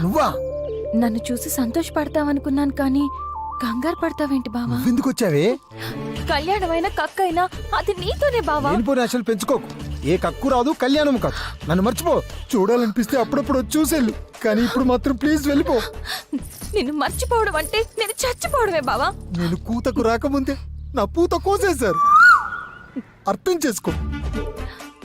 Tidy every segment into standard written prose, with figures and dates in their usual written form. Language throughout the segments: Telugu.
నువ్వా? నన్ను చూసి సంతోషపడతావనుకున్నాను కానీ కంగారు పడతావేంటి బావా? ఎందుకు వచ్చావే? కళ్యాణమైన కక్కైనా అది నీతోనే బావా. లేనిపోని ఆశలు పెంచుకోకు. ఏ కక్కు రాదు, కళ్యాణం కాదు. నన్ను మర్చిపో. చూడాలనిపిస్తే అప్పుడప్పుడు చూసేళ్ళు, కానీ ఇప్పుడు మాత్రం ప్లీజ్ వెళ్ళిపో. నిన్ను మర్చిపోవడం అంటే నేను చచ్చిపోవడమే బావా. నేను కూతకు రాకముందే నా పూత కోసేశారు. అర్థం చేసుకో.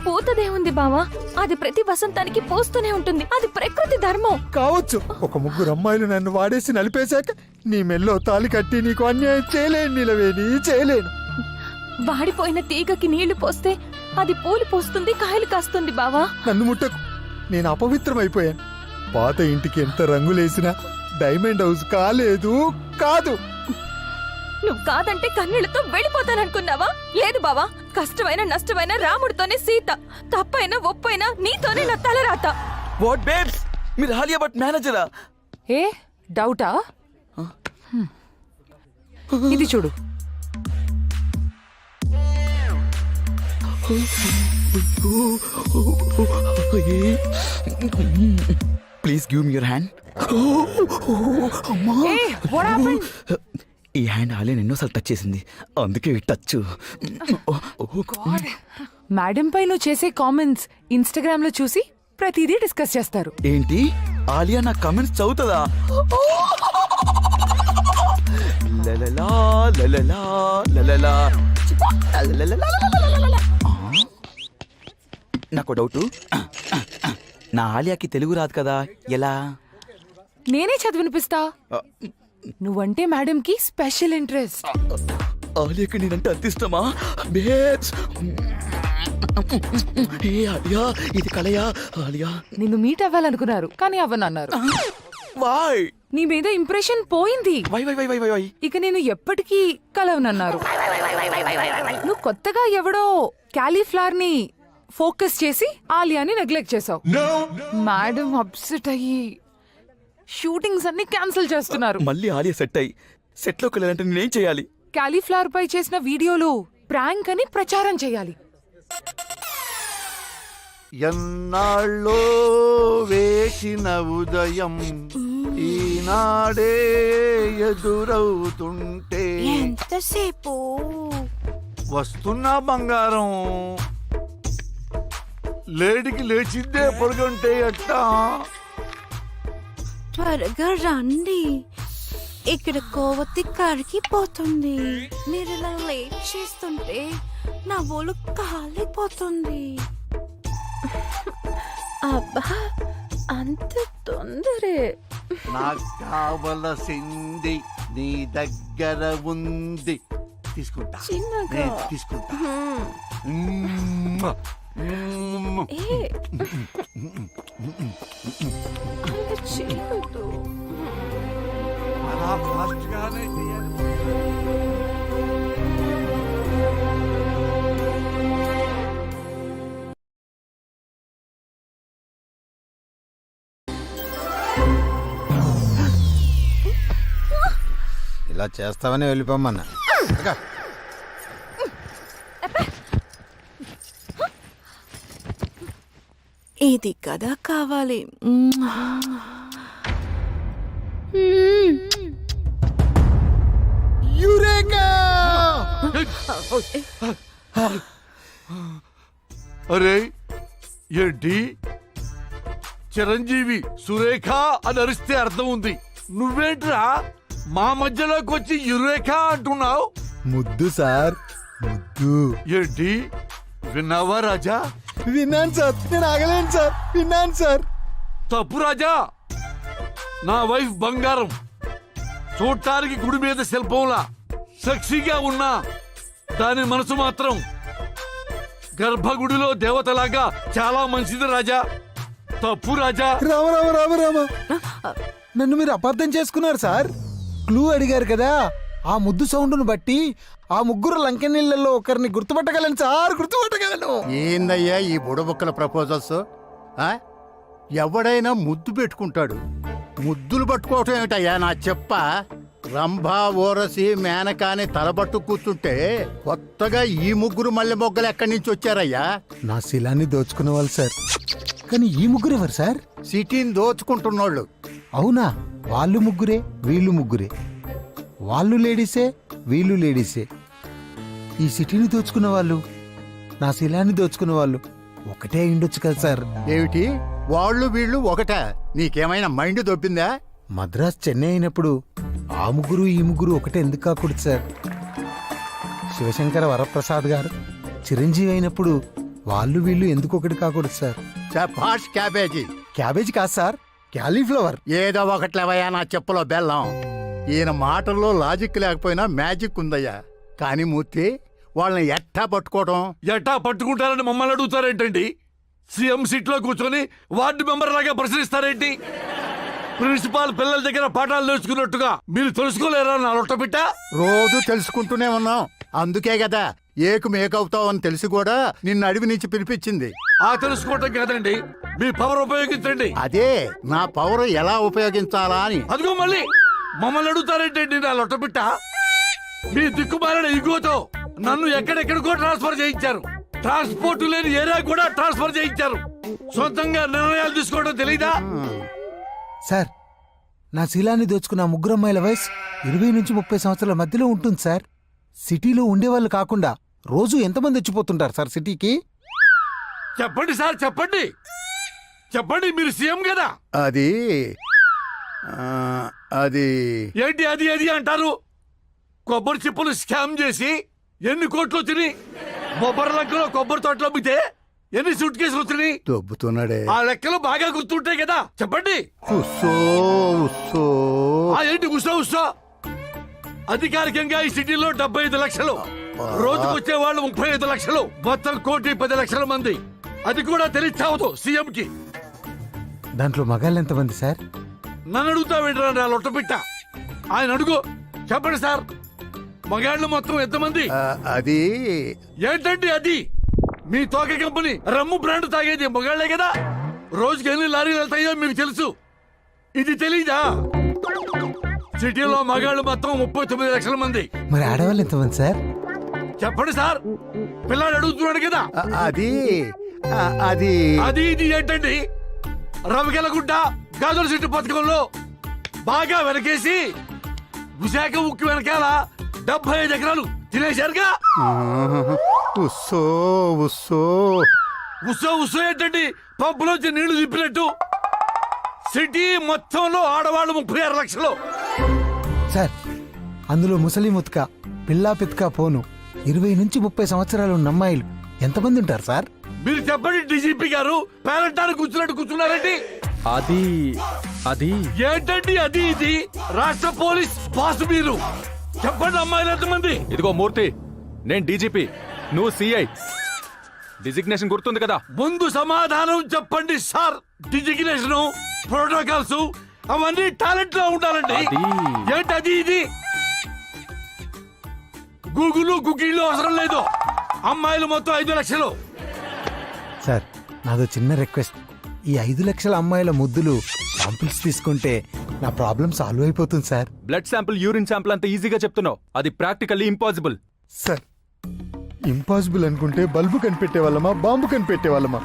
పూతదేముంది బావా, అది ప్రతి వసంతానికి పోస్తూనే ఉంటుంది. అది ప్రకృతి ధర్మం. కావచ్చు. ఒక ముగ్గురు అమ్మాయిలు నన్ను వాడేసి నలిపేశాక నీ మెల్లో తాలి కట్టి నీకు అన్యాయం చేయలేను నిలవేని, చేయలేను. వాడిపోయిన తీగకి నీళ్లు పోస్తే అది పూలు పోస్తుంది, కాయలు కాస్తుంది బావా. నన్ను ముట్టకు. నేను అపవిత్రమైపోయాను. పాత ఇంటికి ఎంత రంగులేసినా డైమండ్ హౌస్ కాలేదు, కాదు. నువ్వు కాదంటే కన్నీళ్లతో వెళ్ళిపోతాననుకున్నావా? లేదు బావా, కష్టమైన నష్టమైన రాముడితోనే సీత, తప్పైనా ఒప్పైనా నీతోనే నా తలరాత. వాట్ బేబ్స్, మీరు హాలియా బట్ మేనేజరా? ఏ డౌటా? ఇది చూడు. Please give me your hand. ఈ హ్యాండ్ హాలియా ఎన్నోసార్లు టచ్ చేసింది, అందుకే టచ్. మేడం పై నువ్వు చేసే కామెంట్స్ ఇన్స్టాగ్రామ్ లో చూసి ప్రతిదీ డిస్కస్ చేస్తారు. ఏంటి, ఆలియా నా కమెంట్స్ చదువుతుందా? లలలా లలలా లలలా. నాకు డౌట్, నా ఆలియాకి తెలుగు రాదు కదా, ఎలా? నేనే చదివినిపిస్తా. నువ్వంటే మేడం కి స్పెషల్ ఇంట్రెస్ట్. ఆలియాకి నేనంటే అంత ఇష్టమా? బేబ్స్, ఏ ఆలియా, ఇది కలయా? ఆలియా నిన్ను మీట్ అవ్వాలనుకున్నారు కానీ అవ్వనన్నారు. వై? నీ మీద ఇంప్రెషన్ పోయింది. Why why why why why why? ఇక నేను ఎప్పటికీ కలవనన్నారు. నువ్వు కొత్తగా ఎవడో క్యాలీఫ్లవర్ ని ఫోకస్ చేసి ఆలియాని నెగ్లెక్ట్ చేసావు. మేడం అప్సెట్ అయ్యి షూటింగ్స్ అన్ని క్యాన్సిల్ చేస్తున్నారు. మళ్ళీ ఆలియా సెట్ అయ్యి సెట్ లోకి వెళ్ళాలంటే నేనేం చేయాలి? క్యాలీఫ్లవర్ పై చేసిన వీడియోలు ప్రాంక్ అని ప్రచారం చేయాలి. ఎన్నాళ్ళో వేసిన ఉదయం ఈనాడే ఎదురవుతుంటే ఎంతసేపు వస్తున్నా బంగారం, లేడికి లేచిందే పొడుగుంటే ఎట్టా? త్వరగా రండి, ఇక్కడ కోవతి కరిగిపోతుంది. మీరు ఇలా లేట్ చేస్తుంటే నా ఒళ్ళు కాలిపోతుంది. అబ్బా, అంత తొందరే? నాకు కావలసింది నీ దగ్గర ఉంది, తీసుకుంటా. చిన్నగా. నేను తీసుకుంటా. ఏ, అంత చేయొద్దు. అలా ఫాస్ట్ గానే చేయాలి. ఇలా చేస్తావని వెళ్ళిపోమ్మన్నా. ఇది కదా కావాలి. అరే ఏంటి, చిరంజీవి సురేఖ అని అరిస్తే అర్థం ఉంది, నువ్వేంట్రా మా మధ్యలోకి వచ్చి యురేఖ అంటున్నావు? ముద్దు సార్, ముద్దు. ఏంటి, విన్నావా రాజా? విన్నాను సార్, నేను ఆగలేను సార్, విన్నాను సార్. తప్పు రాజా, నా వైఫ్ బంగారం, చూడటానికి గుడి మీద శిల్పంలా సెక్సీగా ఉన్నా దాని మనసు మాత్రం గర్భగుడిలో దేవతలాగా చాలా మంచిది రాజా. తప్పు రాజా. రామ రామ రామ రామ, నన్ను మీరు అపార్థం చేసుకున్నారు సార్. క్లూ అడిగారు కదా, ఆ ముద్దు సౌండ్ను బట్టి ఆ ముగ్గురు లంకెనీళ్ళల్లో ఒకరిని గుర్తుపట్టగలను సార్, గుర్తుపట్టగలను. ఏందయ్యా ఈ బుడబుక్కల ప్రపోజల్స్? ఎవడైనా ముద్దు పెట్టుకుంటాడు, ముద్దులు పట్టుకోవటం ఏమిటయ్యా నా చెప్ప? రంభా ఓరసి మేనకాని తలబట్టు కూర్చుంటే కొత్తగా ఈ ముగ్గురు మల్లె మొగ్గలు ఎక్కడి నుంచి వచ్చారయ్యా? నా శిలాన్ని దోచుకున్న వాళ్ళు సార్. కానీ ఈ ముగ్గురు ఎవరు సార్? సిటీని దోచుకుంటున్నోళ్ళు. అవునా? వాళ్ళు ముగ్గురే, వీళ్ళు ముగ్గురే. వాళ్ళు లేడీసే, వీళ్ళు లేడీసే. ఈ సిటీని దోచుకున్న వాళ్ళు, నా శిలాన్ని దోచుకున్న వాళ్ళు ఒకటే అయిండొచ్చు కదా సార్. ఏమిటి వాళ్ళు వీళ్ళు ఒకట? నీకేమైనా మైండ్ దొబ్బిందా? మద్రాస్ చెన్నై అయినప్పుడు ఆ ముగ్గురు ఈ ముగ్గురు ఒకటే ఎందుకు కాకూడదు సార్? శివశంకర వరప్రసాద్ గారు చిరంజీవి అయినప్పుడు వాళ్ళు వీళ్ళు ఎందుకు ఒకటి కాకూడదు సార్? చపాష్ క్యాబేజీ. క్యాబేజీ కాదు సార్, క్యాలీఫ్లవర్. ఏదో ఒకట్లేవయ్యా నా చెప్పులో బెల్లం. ఈయన మాటల్లో లాజిక్ లేకపోయినా మ్యాజిక్ ఉందయ్యా. కానీ మూర్తి, వాళ్ళని ఎట్టా పట్టుకోవడం? ఎట్టా పట్టుకుంటారని మమ్మల్ని అడుగుతారేంటండి? సీఎం సీట్లో కూర్చొని వార్డు మెంబర్ లాగా ప్రశ్నిస్తారేంటి? ప్రిన్సిపాల్ పిల్లల దగ్గర పాఠాలు నేర్చుకున్నట్టుగా మీరు తెలుసుకోలేరా నా లొట్టబిట్ట? రోజు తెలుసుకుంటూనే ఉన్నాం. అందుకే కదా ఏకు మేకవుతావని తెలిసి కూడా నిన్ను అడవి నుంచి పిలిపించింది. ఆ తెలుసుకోవటం కాదండి, మీ పవర్ ఉపయోగించండి. అదే నా పవర్ ఎలా ఉపయోగించాలా అని. అదిగో మళ్ళీ మమ్మల్ని అడుగుతారేంటండి నా లొట్టబిట్ట? మీ దిక్కుమాలిన ఇగోతో నన్ను ఎక్కడెక్కడికో ట్రాన్స్ఫర్ చేయించారు. ట్రాన్స్పోర్ట్ లేని ఏరియా కూడా ట్రాన్స్ఫర్ చేయించారు. సొంతంగా నిర్ణయాలు తీసుకోవడం తెలీదా? సార్, నా శీలాన్ని దోచుకున్న ఆ ముగ్గురు అమ్మాయిల వయసు 20 నుంచి 30 సంవత్సరాల మధ్యలో ఉంటుంది సార్. సిటీలో ఉండేవాళ్ళు కాకుండా రోజు ఎంతమంది వచ్చిపోతుంటారు సార్ సిటీకి? చెప్పండి సార్, చెప్పండి చెప్పండి, మీరు సీఎం కదా. అది అది ఏంటి అది అది అంటారు? కొబ్బరి చిప్పులు స్కామ్ చేసి ఎన్ని కోట్లు వచ్చినాయి? బొబ్బరి లంకలో కొబ్బరి తోటలు అమ్మితే ఎన్ని సూట్ కేసులు వచ్చినాయి? దొబ్బుతున్నాడే. ఆ లెక్కలు బాగా గుర్తుంటాయి కదా, చెప్పండి. ఉస్సో ఉస్సో. ఏంటి ఉస్సో ఉస్సో? అధికారికంగా ఈ సిటీలో 75 లక్షలు, రోజుకు వచ్చే వాళ్ళు 35 లక్షలు, మొత్తం 1,10,00,000 మంది. అది కూడా తెలియచావదు సీఎం కి. దాంట్లో మగాళ్ళు ఎంతమంది సార్? నన్ను అడుగుతావేంట్రా నా లొట్టపిట్ట? ఆయన అడుగు, చెప్పండి సార్. మగాళ్ళు మొత్తం ఎంతమంది? అది ఏంటండి అది? మీ తోక కంపెనీ రమ్ము బ్రాండ్ తాగేది మగాళ్లే కదా. రోజుకి ఎన్ని లారీలు వెళ్తాయో మీకు తెలుసు. ఇది తెలీదా? సిటీలో మగాళ్ళు మొత్తం 39 లక్షల మంది. మరి ఆడవాళ్ళు ఎంతమంది సార్? చెప్పండి సార్, పిల్లాడు అడుగుతున్నాడు కదా. అది అది అది ఇది ఏంటండి? రవికెలగుడ్డ గాజుల చెట్టు పథకంలో బాగా వెనకేసి విశాఖ ఉక్కు వెనకాల 75 ఎకరాలు తినేశారుగా. ఉస్సో ఉస్సో. ఉత్సవ ఉత్సవం ఏంటండి? పంపులోంచి నీళ్లు తిప్పినట్టు. సిటీ మొత్తంలో ఆడవాళ్ళు 36 లక్షలు. సార్, అందులో ముసలి ముత్క, పిల్లా పిత్క పోను 20 నుంచి 30 సంవత్సరాలు ఉన్న అమ్మాయిలు ఎంతమంది ఉంటారు సార్? మీరు చెప్పండి డీజీపీ గారు, పేరంటానికి కూర్చున్నట్టు కూర్చున్నారండి. అది అది ఏంటండి అది ఇది? రాష్ట్ర పోలీస్ బాస్ మీరు. చెప్పండి అమ్మాయిలు ఎంతమంది? ఇదిగో మూర్తి, నేను డీజీపీ, నువ్వు సిఐ. డిజిగ్నేషన్ గుర్తుంది కదా? ముందు సమాధానం చెప్పండి సార్. డిజిగ్నేషన్, ప్రోటోకాల్స్ అవన్నీ టాలెంట్ లో ఉండాలండి. ఏంటి అది ఇది? గూగుల్ గుగ్గిళ్ళు అవసరం లేదు. అమ్మాయిలు మొత్తం 5 లక్షలు. సార్, నాదో చిన్న రిక్వెస్ట్. ఈ 5 లక్షల అమ్మాయిల ముద్దులు శాంపిల్స్ తీసుకుంటే నా ప్రాబ్లం సాల్వ్ అయిపోతుంది sir. Blood sample, urine sample అంత ఈజీగా చెప్తున్నావు. అది ప్రాక్టికల్లీ ఇంపాసిబుల్. సార్, ఇంపాసిబుల్ అనుకుంటే బల్బు కనిపెట్టే వాళ్ళమా, బాంబు కనిపెట్టే వాళ్ళమా?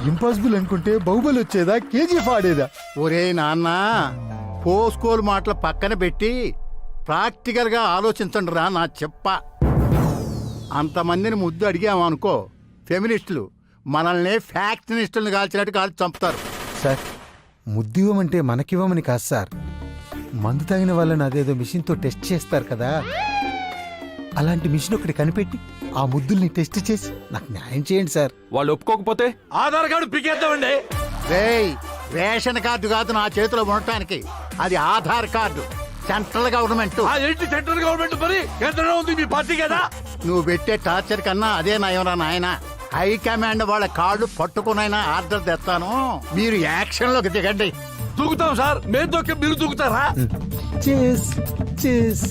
ఇంపాసిబుల్ అనుకుంటే బాహుబలి వచ్చేదా, కేజీఎఫ్ ఆడేదా? ఒరే నాన్న, పోస్కోల్ మాటలు పక్కన పెట్టి ప్రాక్టికల్ గా ఆలోచించండి రా నా చెప్ప. అంతమందిని ముద్దు అడిగామనుకో, ఫెమినిస్టులు మనల్ని ఫ్యాక్షనిస్టులను కాల్చినట్టు కాల్చి చంపుతారు. సార్, ముద్దు ఇవ్వమంటే మనకివ్వమని కాదు సార్. మందు తాగిన వాళ్ళని అదేదో మిషన్తో టెస్ట్ చేస్తారు కదా, అలాంటి మిషన్ ఒకటి కనిపెట్టి ఆ ముద్దుల్ని టెస్ట్ చేసి నాకు న్యాయం చేయండి సార్. వాళ్ళు ఒప్పుకోకపోతే ఆధార్ కార్డు పికేద్దామండి. రేయ్, రేషన్ కార్డు కాదు నా చేతిలో ఉండటానికి, అది ఆధార్ కార్డు. Central government. ఆ ఏంటి సెంట్రల్ గవర్నమెంట్ మరి? కేంద్రంలో ఉంది మీ పార్టీ కదా. నువ్వు పెట్టే టార్చర్ కన్నా అదే నయంరా నాయన. హైకమాండ్ వాళ్ళ కార్డు పట్టుకునైనా ఆర్డర్ తెస్తాను, మీరు యాక్షన్ లోకి దిగండి. దూకుతాం సార్. మేము దొక్కి మీరు దూకుతారా? చేస్ చేస్